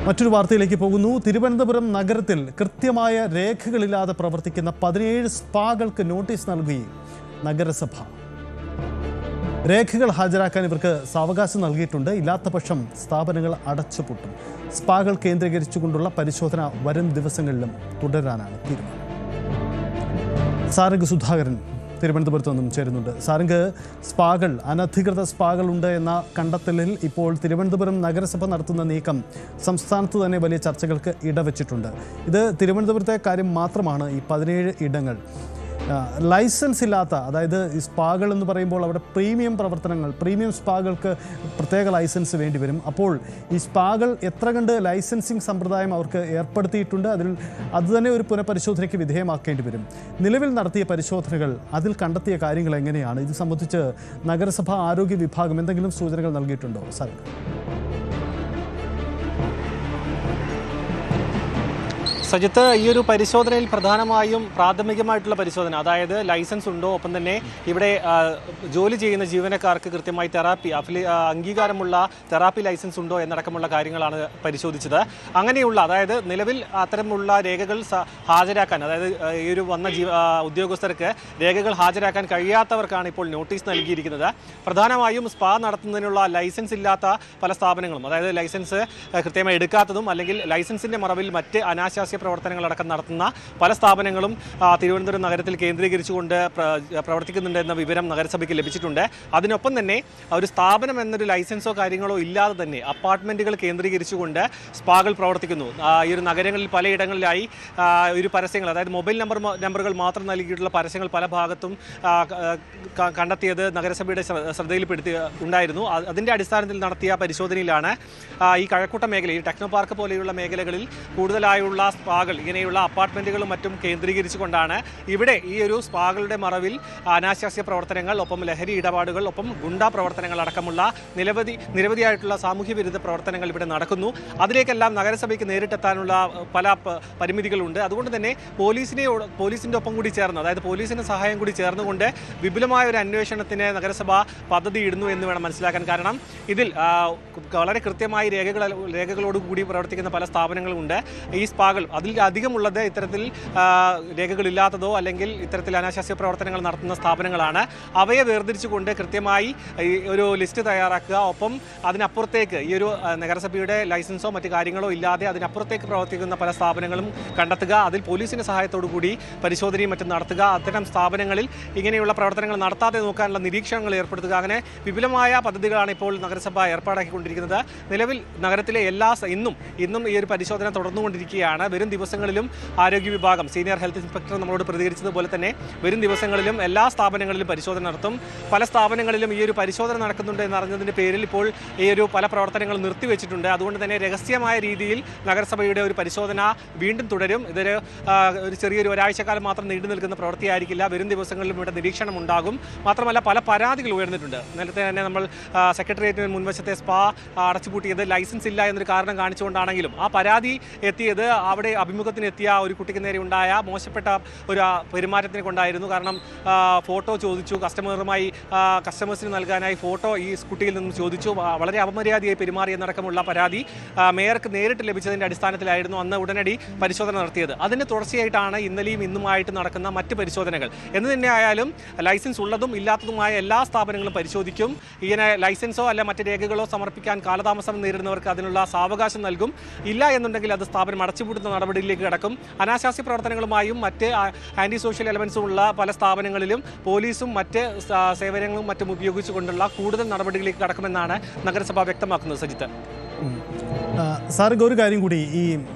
മറ്റൊരു വാർത്തയിലേക്ക് പോകുന്നു. തിരുവനന്തപുരം നഗരത്തിൽ കൃത്യമായ രേഖകളില്ലാതെ പ്രവർത്തിക്കുന്ന 17 സ്പാകൾക്ക് നോട്ടീസ് നൽകി നഗരസഭ. രേഖകൾ ഹാജരാക്കാൻ ഇവർക്ക് സാവകാശം നൽകിയിട്ടുണ്ട്. ഇല്ലാത്ത പക്ഷം സ്ഥാപനങ്ങൾ അടച്ചുപൂട്ടും. സ്പാകൾ കേന്ദ്രീകരിച്ചുകൊണ്ടുള്ള പരിശോധന വരും ദിവസങ്ങളിലും തുടരാനാണ് തീരുമാനം. സാരംഗ് സുധാകരൻ തിരുവനന്തപുരത്ത് നിന്നും ചേരുന്നുണ്ട്. സാരംഗ്, സ്പാകൾ, അനധികൃത സ്പാകൾ ഉണ്ട് എന്ന കണ്ടെത്തലിൽ ഇപ്പോൾ തിരുവനന്തപുരം നഗരസഭ നടത്തുന്ന നീക്കം സംസ്ഥാനത്ത് തന്നെ വലിയ ചർച്ചകൾക്ക് ഇടവച്ചിട്ടുണ്ട്. ഇത് തിരുവനന്തപുരത്തെ കാര്യം മാത്രമാണ്. ഈ 17 ഇടങ്ങൾ ലൈസൻസ് ഇല്ലാത്ത, അതായത് ഈ സ്പാകൾ എന്ന് പറയുമ്പോൾ അവിടെ പ്രീമിയം സ്പാകൾക്ക് പ്രത്യേക ലൈസൻസ് വേണ്ടി വരും. അപ്പോൾ ഈ സ്പാകൾ എത്ര കണ്ട് ലൈസൻസിങ് സമ്പ്രദായം അവർക്ക് ഏർപ്പെടുത്തിയിട്ടുണ്ട്, അതുതന്നെ ഒരു പുനഃപരിശോധനയ്ക്ക് വിധേയമാക്കേണ്ടി വരും. നിലവിൽ നടത്തിയ പരിശോധനകൾ, അതിൽ കണ്ടെത്തിയ കാര്യങ്ങൾ എങ്ങനെയാണ്? ഇത് സംബന്ധിച്ച് നഗരസഭ ആരോഗ്യ വിഭാഗം എന്തെങ്കിലും സൂചനകൾ നൽകിയിട്ടുണ്ടോ? സാർ, സജിത്ത്, ഈ ഒരു പരിശോധനയിൽ പ്രധാനമായും പ്രാഥമികമായിട്ടുള്ള പരിശോധന, അതായത് ലൈസൻസ് ഉണ്ടോ, ഒപ്പം തന്നെ ഇവിടെ ജോലി ചെയ്യുന്ന ജീവനക്കാർക്ക് കൃത്യമായി അംഗീകാരമുള്ള തെറാപ്പി ലൈസൻസ് ഉണ്ടോ എന്നടക്കമുള്ള കാര്യങ്ങളാണ് പരിശോധിച്ചത്. അങ്ങനെയുള്ള, അതായത് നിലവിൽ അത്തരമുള്ള രേഖകൾ ഹാജരാക്കാൻ, അതായത് ഈ ഒരു വന്ന ഉദ്യോഗസ്ഥർക്ക് രേഖകൾ ഹാജരാക്കാൻ കഴിയാത്തവർക്കാണ് ഇപ്പോൾ നോട്ടീസ് നൽകിയിരിക്കുന്നത്. പ്രധാനമായും സ്പാ നടത്തുന്നതിനുള്ള ലൈസൻസ് ഇല്ലാത്ത പല സ്ഥാപനങ്ങളും, അതായത് ലൈസൻസ് കൃത്യമായി എടുക്കാത്തതും അല്ലെങ്കിൽ ലൈസൻസിൻ്റെ മറവിൽ മറ്റ് അനാശാസ്യ പ്രവർത്തനങ്ങളടക്കം നടത്തുന്ന പല സ്ഥാപനങ്ങളും തിരുവനന്തപുരം നഗരത്തിൽ കേന്ദ്രീകരിച്ചുകൊണ്ട് പ്രവർത്തിക്കുന്നുണ്ട് എന്ന വിവരം നഗരസഭയ്ക്ക് ലഭിച്ചിട്ടുണ്ട്. അതിനൊപ്പം തന്നെ ഒരു സ്ഥാപനം എന്നൊരു ലൈസൻസോ കാര്യങ്ങളോ ഇല്ലാതെ തന്നെ അപ്പാർട്ട്മെൻറ്റുകൾ കേന്ദ്രീകരിച്ചുകൊണ്ട് സ്പാകൾ പ്രവർത്തിക്കുന്നു. ഈ ഒരു നഗരങ്ങളിൽ പലയിടങ്ങളിലായി ഒരു പരസ്യങ്ങൾ, അതായത് മൊബൈൽ നമ്പറുകൾ മാത്രം നൽകിയിട്ടുള്ള പരസ്യങ്ങൾ പല ഭാഗത്തും കണ്ടെത്തിയത് നഗരസഭയുടെ ശ്രദ്ധയിൽപ്പെടുത്തിയിട്ടുണ്ടായിരുന്നു. അതിൻ്റെ അടിസ്ഥാനത്തിൽ നടത്തിയ പരിശോധനയിലാണ് ഈ കഴക്കൂട്ടം മേഖല, ഈ ടെക്നോ പാർക്ക് പോലെയുള്ള മേഖലകളിൽ കൂടുതലായുള്ള സ്പാകൾ, ഇങ്ങനെയുള്ള അപ്പാർട്ട്മെൻറ്റുകളും മറ്റും കേന്ദ്രീകരിച്ചുകൊണ്ടാണ് ഇവിടെ ഈ ഒരു സ്പാകളുടെ മറവിൽ അനാശാസ്യ പ്രവർത്തനങ്ങൾ, ഒപ്പം ലഹരി ഇടപാടുകൾ, ഒപ്പം ഗുണ്ടാ പ്രവർത്തനങ്ങൾ അടക്കമുള്ള നിരവധിയായിട്ടുള്ള സാമൂഹ്യ വിരുദ്ധ പ്രവർത്തനങ്ങൾ ഇവിടെ നടക്കുന്നു. അതിലേക്കെല്ലാം നഗരസഭയ്ക്ക് നേരിട്ടെത്താനുള്ള പല പരിമിതികളുണ്ട്. അതുകൊണ്ട് തന്നെ പോലീസിൻ്റെ ഒപ്പം കൂടി ചേർന്ന്, അതായത് പോലീസിൻ്റെ സഹായം കൂടി ചേർന്നുകൊണ്ട് വിപുലമായ ഒരു അന്വേഷണത്തിന് നഗരസഭ പദ്ധതി ഇടുന്നു എന്ന് വേണം മനസ്സിലാക്കാൻ. കാരണം ഇതിൽ വളരെ കൃത്യമായി രേഖകളോടുകൂടി പ്രവർത്തിക്കുന്ന പല സ്ഥാപനങ്ങളുമുണ്ട്. ഈ സ്പാകൾ അതിൽ അധികമുള്ളത് ഇത്തരത്തിൽ രേഖകളില്ലാത്തതോ അല്ലെങ്കിൽ ഇത്തരത്തിൽ അനാശാസ്യ പ്രവർത്തനങ്ങൾ നടത്തുന്ന സ്ഥാപനങ്ങളാണ്. അവയെ വേർതിരിച്ചുകൊണ്ട് കൃത്യമായി ഒരു ലിസ്റ്റ് തയ്യാറാക്കുക. ഒപ്പം അതിനപ്പുറത്തേക്ക് ഈ ഒരു നഗരസഭയുടെ ലൈസൻസോ മറ്റു കാര്യങ്ങളോ ഇല്ലാതെ അതിനപ്പുറത്തേക്ക് പ്രവർത്തിക്കുന്ന പല സ്ഥാപനങ്ങളും കണ്ടെത്തുക. അതിൽ പോലീസിൻ്റെ സഹായത്തോടു കൂടി പരിശോധനയും മറ്റും നടത്തുക. അത്തരം സ്ഥാപനങ്ങളിൽ ഇങ്ങനെയുള്ള പ്രവർത്തനങ്ങൾ നടത്താതെ നോക്കാനുള്ള നിരീക്ഷണങ്ങൾ ഏർപ്പെടുത്തുക. അങ്ങനെ വിപുലമായ പദ്ധതികളാണ് ഇപ്പോൾ നഗരസഭ ഏർപ്പാടാക്കിക്കൊണ്ടിരിക്കുന്നത്. നിലവിൽ നഗരത്തിലെ ഇന്നും ഈ ഒരു പരിശോധന തുടർന്നുകൊണ്ടിരിക്കുകയാണ്. വരും ദിവസങ്ങളിലും ആരോഗ്യ വിഭാഗം സീനിയർ ഹെൽത്ത് ഇൻസ്പെക്ടർ നമ്മളോട് പ്രതികരിച്ചതുപോലെ തന്നെ വരും ദിവസങ്ങളിലും എല്ലാ സ്ഥാപനങ്ങളിലും പരിശോധന നടത്തും. പല സ്ഥാപനങ്ങളിലും ഈ ഒരു പരിശോധന നടക്കുന്നുണ്ട് എന്നറിഞ്ഞതിൻ്റെ പേരിൽ ഇപ്പോൾ ഈ ഒരു പല പ്രവർത്തനങ്ങളും നിർത്തിവെച്ചിട്ടുണ്ട്. അതുകൊണ്ട് തന്നെ രഹസ്യമായ രീതിയിൽ നഗരസഭയുടെ ഒരു പരിശോധന വീണ്ടും തുടരും. ഇതൊരു ചെറിയൊരു ഒരാഴ്ചക്കാലം മാത്രം നീണ്ടു നിൽക്കുന്ന പ്രവൃത്തിയായിരിക്കില്ല. വരും ദിവസങ്ങളിലും ഇവിടെ നിരീക്ഷണം ഉണ്ടാകും. മാത്രമല്ല പല പരാതികൾ ഉയർന്നിട്ടുണ്ട്. നേരത്തെ തന്നെ നമ്മൾ സെക്രട്ടേറിയറ്റിന് മുൻവശത്തെ സ്പാ അടച്ചുപൂട്ടിയത് ലൈസൻസ് ഇല്ല എന്നൊരു കാരണം കാണിച്ചുകൊണ്ടാണെങ്കിലും ആ പരാതി എത്തിയത് അവിടെ അഭിമുഖത്തിനെത്തിയ ഒരു കുട്ടിക്ക് നേരെ ഉണ്ടായ മോശപ്പെട്ട ഒരു പെരുമാറ്റത്തിനെ കൊണ്ടായിരുന്നു. കാരണം ഫോട്ടോ ചോദിച്ചു, കസ്റ്റമേഴ്സിന് നൽകാനായി ഫോട്ടോ ഈ കുട്ടിയിൽ നിന്നും ചോദിച്ചു, വളരെ അപമര്യാദയായി പെരുമാറി എന്നടക്കമുള്ള പരാതി മേയർക്ക് നേരിട്ട് ലഭിച്ചതിൻ്റെ അടിസ്ഥാനത്തിലായിരുന്നു അന്ന് ഉടനടി പരിശോധന നടത്തിയത്. അതിൻ്റെ തുടർച്ചയായിട്ടാണ് ഇന്നലെയും ഇന്നുമായിട്ട് നടക്കുന്ന മറ്റ് പരിശോധനകൾ. എന്ന് തന്നെ ആയാലും ലൈസൻസ് ഉള്ളതും ഇല്ലാത്തതുമായ എല്ലാ സ്ഥാപനങ്ങളും പരിശോധിക്കും. ഇങ്ങനെ ലൈസൻസോ അല്ല മറ്റ് രേഖകളോ സമർപ്പിക്കാൻ കാലതാമസം നേരിടുന്നവർക്ക് അതിനുള്ള സാവകാശം നൽകും. ഇല്ല എന്നുണ്ടെങ്കിൽ അത് സ്ഥാപനം അടച്ചുപൂട്ടുന്ന നടപടിയിലേക്ക് കടക്കും. അനാശാസ്യ പ്രവർത്തനങ്ങളുമായും മറ്റ് ആൻറ്റി സോഷ്യൽ എലമെൻസും ഉള്ള പല സ്ഥാപനങ്ങളിലും പോലീസും മറ്റ് സേവനങ്ങളും മറ്റും ഉപയോഗിച്ചുകൊണ്ടുള്ള കൂടുതൽ നടപടികളിലേക്ക് കടക്കുമെന്നാണ് നഗരസഭ വ്യക്തമാക്കുന്നത്. സജിത്ത്, സാർക്ക് ഒരു കാര്യം കൂടി, ഈ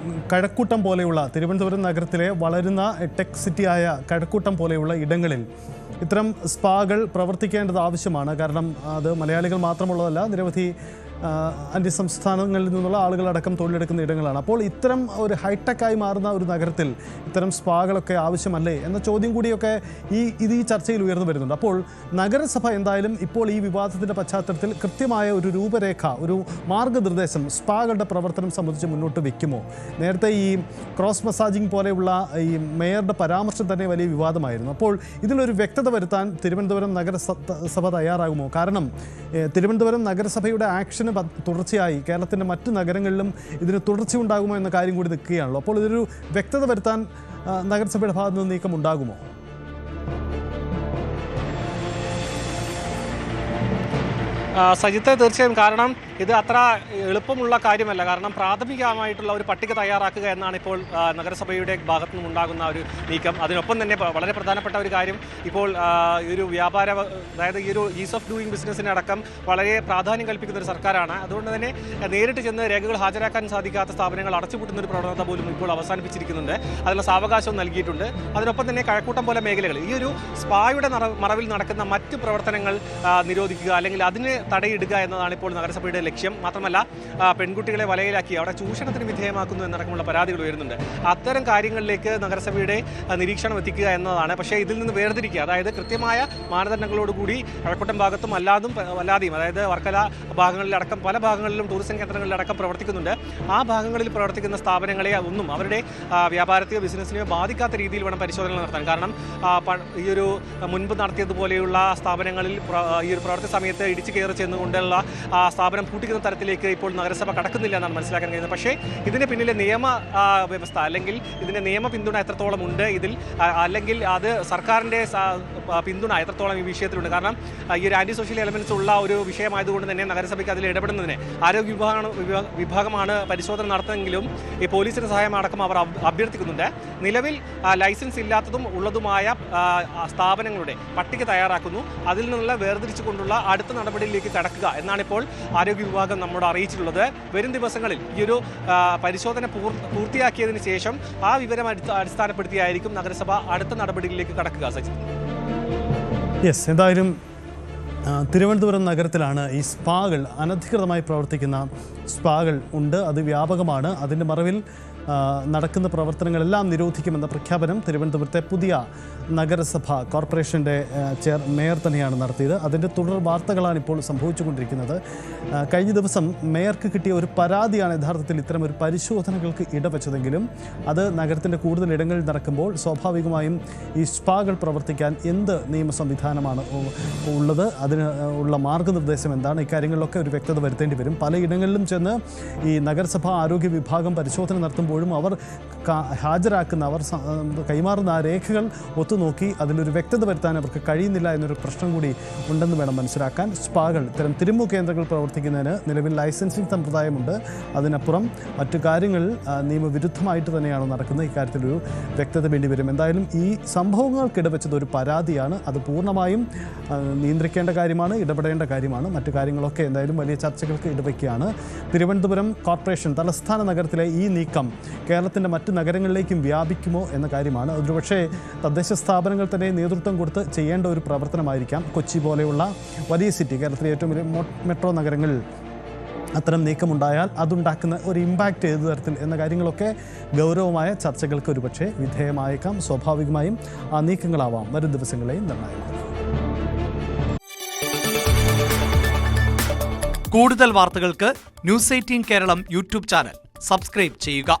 കഴക്കൂട്ടം പോലെയുള്ള തിരുവനന്തപുരം നഗരത്തിലെ വളരുന്ന ടെക് സിറ്റിയായ കഴക്കൂട്ടം പോലെയുള്ള ഇടങ്ങളിൽ ഇത്തരം സ്പാകൾ പ്രവർത്തിക്കേണ്ടത് ആവശ്യമാണ്. കാരണം അത് മലയാളികൾ മാത്രമുള്ളതല്ല, നിരവധി അന്യസംസ്ഥാനങ്ങളിൽ നിന്നുള്ള ആളുകളടക്കം തൊഴിലെടുക്കുന്ന ഇടങ്ങളാണ്. അപ്പോൾ ഇത്തരം ഒരു ഹൈടെക്കായി മാറുന്ന ഒരു നഗരത്തിൽ ഇത്തരം സ്പാകളൊക്കെ ആവശ്യമല്ലേ എന്ന ചോദ്യം കൂടിയൊക്കെ ഈ ചർച്ചയിൽ ഉയർന്നു വരുന്നുണ്ട്. അപ്പോൾ നഗരസഭ എന്തായാലും ഇപ്പോൾ ഈ വിവാദത്തിൻ്റെ പശ്ചാത്തലത്തിൽ കൃത്യമായ ഒരു രൂപരേഖ, ഒരു മാർഗ്ഗനിർദ്ദേശം സ്പാകളുടെ പ്രവർത്തനം സംബന്ധിച്ച് മുന്നോട്ട് വെക്കുമോ? നേരത്തെ ഈ ക്രോസ് മസാജിങ് പോലെയുള്ള ഈ മേയറുടെ പരാമർശം തന്നെ വലിയ വിവാദമായിരുന്നു. അപ്പോൾ ഇതിലൊരു വ്യക്തത വരുത്താൻ തിരുവനന്തപുരം നഗരസഭ തയ്യാറാകുമോ? കാരണം തിരുവനന്തപുരം നഗരസഭയുടെ ആക്ഷൻ കോർപ്പറേഷന് തുടർച്ചയായി കേരളത്തിൻ്റെ മറ്റ് നഗരങ്ങളിലും ഇതിന് തുടർച്ച ഉണ്ടാകുമോ എന്ന കാര്യം കൂടി നിൽക്കുകയാണല്ലോ. അപ്പോൾ ഇതൊരു വ്യക്തത വരുത്താൻ നഗരസഭയുടെ ഭാഗത്തു നിന്ന് നീക്കം ഉണ്ടാകുമോ? സജിത്ത്, തീർച്ചയായും. കാരണം ഇത് അത്ര എളുപ്പമുള്ള കാര്യമല്ല. കാരണം പ്രാഥമികമായിട്ടുള്ള ഒരു പട്ടിക തയ്യാറാക്കുക എന്നാണ് ഇപ്പോൾ നഗരസഭയുടെ ഭാഗത്തു നിന്നും ഉണ്ടാകുന്ന ഒരു നീക്കം. അതിനൊപ്പം തന്നെ വളരെ പ്രധാനപ്പെട്ട ഒരു കാര്യം, ഇപ്പോൾ ഈ ഒരു അതായത് ഈ ഒരു ഈസ് ഓഫ് ഡൂയിങ് ബിസിനസ്സിന് അടക്കം വളരെ പ്രാധാന്യം കൽപ്പിക്കുന്ന ഒരു സർക്കാരാണ്. അതുകൊണ്ട് തന്നെ നേരിട്ട് ചെന്ന് രേഖകൾ ഹാജരാക്കാൻ സാധിക്കാത്ത സ്ഥാപനങ്ങൾ അടച്ചുപൂട്ടുന്ന ഒരു പ്രവണത പോലും ഇപ്പോൾ അവസാനിപ്പിച്ചിരിക്കുന്നുണ്ട്. അതിനുള്ള സാവകാശവും നൽകിയിട്ടുണ്ട്. അതിനൊപ്പം തന്നെ കഴക്കൂട്ടം പോലെ മേഖലകൾ, ഈ ഒരു സ്പായുടെ മറവിൽ നടക്കുന്ന മറ്റ് പ്രവർത്തനങ്ങൾ നിരോധിക്കുക, അല്ലെങ്കിൽ അതിന് തടയിടുക എന്നതാണ് ഇപ്പോൾ നഗരസഭയുടെ ലക്ഷ്യം. മാത്രമല്ല, പെൺകുട്ടികളെ വലയിലാക്കി അവിടെ ചൂഷണത്തിന് വിധേയമാക്കുന്നു എന്നടക്കമുള്ള പരാതികൾ വരുന്നുണ്ട്. അത്തരം കാര്യങ്ങളിലേക്ക് നഗരസഭയുടെ നിരീക്ഷണം എത്തിക്കുക എന്നതാണ്. പക്ഷേ ഇതിൽ നിന്ന് വേർതിരിക്കുക, അതായത് കൃത്യമായ മാനദണ്ഡങ്ങളോടുകൂടി കഴക്കൂട്ടം ഭാഗത്തും അല്ലാതെയും, അതായത് വർക്കല ഭാഗങ്ങളിലടക്കം പല ഭാഗങ്ങളിലും ടൂറിസം കേന്ദ്രങ്ങളിലടക്കം പ്രവർത്തിക്കുന്നുണ്ട്. ആ ഭാഗങ്ങളിൽ പ്രവർത്തിക്കുന്ന സ്ഥാപനങ്ങളെ ഒന്നും അവരുടെ വ്യാപാരത്തെയോ ബിസിനസ്സിനെയോ ബാധിക്കാത്ത രീതിയിൽ വേണം പരിശോധന നടത്താൻ. കാരണം ഈ ഒരു മുൻപ് നടത്തിയതുപോലെയുള്ള സ്ഥാപനങ്ങളിൽ ഈ ഒരു പ്രവർത്തി സമയത്ത് ഇടിച്ചു കയറി ചെന്നുകൊണ്ടുള്ള സ്ഥാപനം പൂട്ടിക്കുന്ന തരത്തിലേക്ക് ഇപ്പോൾ നഗരസഭ കടക്കുന്നില്ല എന്നാണ് മനസ്സിലാക്കാൻ കഴിയുന്നത്. പക്ഷേ ഇതിന് പിന്നിലെ നിയമ വ്യവസ്ഥ, അല്ലെങ്കിൽ ഇതിൻ്റെ നിയമ പിന്തുണ എത്രത്തോളം ഉണ്ട് ഇതിൽ, അല്ലെങ്കിൽ അത് സർക്കാരിൻ്റെ പിന്തുണ എത്രത്തോളം ഈ വിഷയത്തിലുണ്ട്. കാരണം ഈ ഒരു ആൻറ്റി സോഷ്യൽ എലമെൻറ്റ്സ് ഉള്ള ഒരു വിഷയമായതുകൊണ്ട് തന്നെ നഗരസഭയ്ക്ക് അതിൽ ഇടപെടുന്നതിന് ആരോഗ്യ വിഭാഗമാണ് പരിശോധന നടത്തുമെങ്കിലും ഈ പോലീസിൻ്റെ സഹായം അടക്കം അവർ അഭ്യർത്ഥിക്കുന്നുണ്ട്. നിലവിൽ ലൈസൻസ് ഇല്ലാത്തതും ഉള്ളതുമായ സ്ഥാപനങ്ങളുടെ പട്ടിക തയ്യാറാക്കുന്നു. അതിൽ നിന്നുള്ള വേർതിരിച്ചുകൊണ്ടുള്ള അടുത്ത നടപടിയിലേക്ക് കടക്കുക എന്നാണ് ഇപ്പോൾ ആരോഗ്യ വിഭാഗം നമ്മോട് അറിയിച്ചിട്ടുള്ളത്. വരും ദിവസങ്ങളിൽ ഈ ഒരു പരിശോധന പൂർത്തിയാക്കിയതിന് ശേഷം ആ വിവരം അടിസ്ഥാനപ്പെടുത്തിയായിരിക്കും നഗരസഭ അടുത്ത നടപടികളിലേക്ക് കടക്കുക. എന്തായാലും തിരുവനന്തപുരം നഗരത്തിലാണ് ഈ സ്പാകൾ, അനധികൃതമായി പ്രവർത്തിക്കുന്ന സ്പാകൾ ഉണ്ട്. അത് വ്യാപകമാണ്. അതിൻ്റെ മറവിൽ നടക്കുന്ന പ്രവർത്തനങ്ങളെല്ലാം നിരോധിക്കുമെന്ന പ്രഖ്യാപനം തിരുവനന്തപുരത്തെ പുതിയ നഗരസഭ കോർപ്പറേഷൻ്റെ മേയർ തന്നെയാണ് നടത്തിയത്. അതിൻ്റെ തുടർ വാർത്തകളാണ് ഇപ്പോൾ സംഭവിച്ചുകൊണ്ടിരിക്കുന്നത്. കഴിഞ്ഞ ദിവസം മേയർക്ക് കിട്ടിയ ഒരു പരാതിയാണ് യഥാർത്ഥത്തിൽ ഇത്തരം ഒരു പരിശോധനകൾക്ക് ഇടവച്ചതെങ്കിലും അത് നഗരത്തിൻ്റെ കൂടുതൽ ഇടങ്ങളിൽ നടക്കുമ്പോൾ സ്വാഭാവികമായും ഈ സ്പാകൾ പ്രവർത്തിക്കാൻ എന്ത് നിയമ സംവിധാനമാണ് ഉള്ളത്, അതിന് ഉള്ള മാർഗനിർദ്ദേശം എന്താണ്, ഇക്കാര്യങ്ങളിലൊക്കെ ഒരു വ്യക്തത വരുത്തേണ്ടി വരും. പലയിടങ്ങളിലും ചെന്ന് ഈ നഗരസഭ ആരോഗ്യ വിഭാഗം പരിശോധന നടത്തുമ്പോൾ അവർ ഹാജരാക്കുന്ന, അവർ കൈമാറുന്ന ആ രേഖകൾ ഒത്തുനോക്കി അതിലൊരു വ്യക്തത വരുത്താൻ അവർക്ക് കഴിയുന്നില്ല എന്നൊരു പ്രശ്നം കൂടി ഉണ്ടെന്ന് വേണം മനസ്സിലാക്കാൻ. സ്പാകൾ, ഇത്തരം തിരുമ്പു കേന്ദ്രങ്ങൾ പ്രവർത്തിക്കുന്നതിന് നിലവിൽ ലൈസൻസിങ് സമ്പ്രദായമുണ്ട്. അതിനപ്പുറം മറ്റു കാര്യങ്ങൾ നിയമവിരുദ്ധമായിട്ട് തന്നെയാണ് നടക്കുന്നത്. ഇക്കാര്യത്തിലൊരു വ്യക്തത വേണ്ടി വരും. എന്തായാലും ഈ സംഭവങ്ങൾക്കിടവെച്ചത് ഒരു പരാതിയാണ്. അത് പൂർണ്ണമായും നിയന്ത്രിക്കേണ്ട കാര്യമാണ്, ഇടപെടേണ്ട കാര്യമാണ്. മറ്റു കാര്യങ്ങളൊക്കെ എന്തായാലും വലിയ ചർച്ചകൾക്ക് ഇടവയ്ക്കുകയാണ്. തിരുവനന്തപുരം കോർപ്പറേഷൻ തലസ്ഥാന നഗരത്തിലെ ഈ നീക്കം കേരളത്തിൻ്റെ മറ്റ് നഗരങ്ങളിലേക്കും വ്യാപിക്കുമോ എന്ന കാര്യമാണ്. ഒരുപക്ഷേ തദ്ദേശ സ്ഥാപനങ്ങൾ തന്നെ നേതൃത്വം കൊടുത്ത് ചെയ്യേണ്ട ഒരു പ്രവർത്തനമായിരിക്കാം. കൊച്ചി പോലെയുള്ള വലിയ സിറ്റി, കേരളത്തിലെ ഏറ്റവും വലിയ മെട്രോ നഗരങ്ങളിൽ അത്തരം നീക്കമുണ്ടായാൽ അതുണ്ടാക്കുന്ന ഒരു ഇമ്പാക്റ്റ് ഏത് തരത്തിൽ എന്ന കാര്യങ്ങളൊക്കെ ഗൗരവമായ ചർച്ചകൾക്ക് ഒരുപക്ഷെ വിധേയമായേക്കാം. സ്വാഭാവികമായും ആ നീക്കങ്ങളാവാം വരും ദിവസങ്ങളെയും നിർണായകമാക്കും. കൂടുതൽ വാർത്തകൾക്ക് news 18 Keralam YouTube channel subscribe ചെയ്യുക.